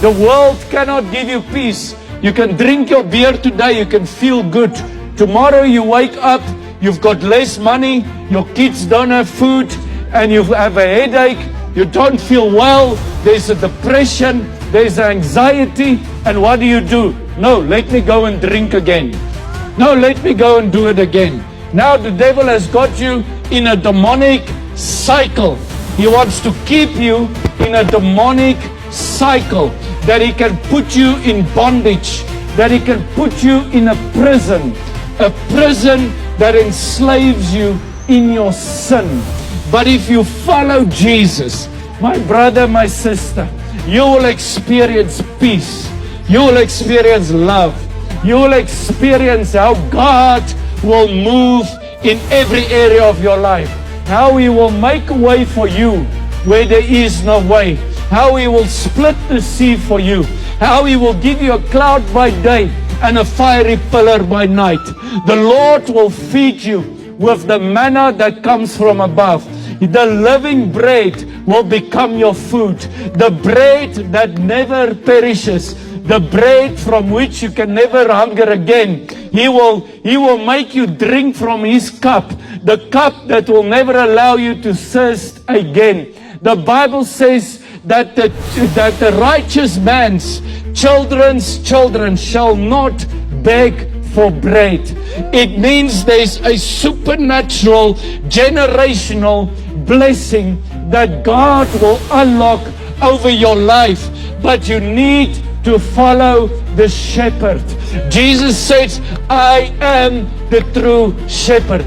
The world cannot give you peace. You can drink your beer today, you can feel good. Tomorrow you wake up, you've got less money, your kids don't have food, and you have a headache, you don't feel well, there's a depression, there's anxiety, and what do? No, let me go and drink again. No, let me go and do it again. Now the devil has got you in a demonic cycle. He wants to keep you in a demonic cycle, that he can put you in bondage, that he can put you in a prison that enslaves you in your sin. But if you follow Jesus, my brother, my sister, you will experience peace. You will experience love. You will experience how God will move in every area of your life. How he will make a way for you where there is no way. How he will split the sea for you. How he will give you a cloud by day and a fiery pillar by night. The Lord will feed you with the manna that comes from above. The living bread will become your food. The bread that never perishes. The bread from which you can never hunger again. He will make you drink from his cup. The cup that will never allow you to thirst again. The Bible says that the righteous man's children's children shall not beg for bread. It means there's a supernatural, generational blessing that God will unlock over your life. But you need to follow the shepherd. Jesus says, I am the true shepherd.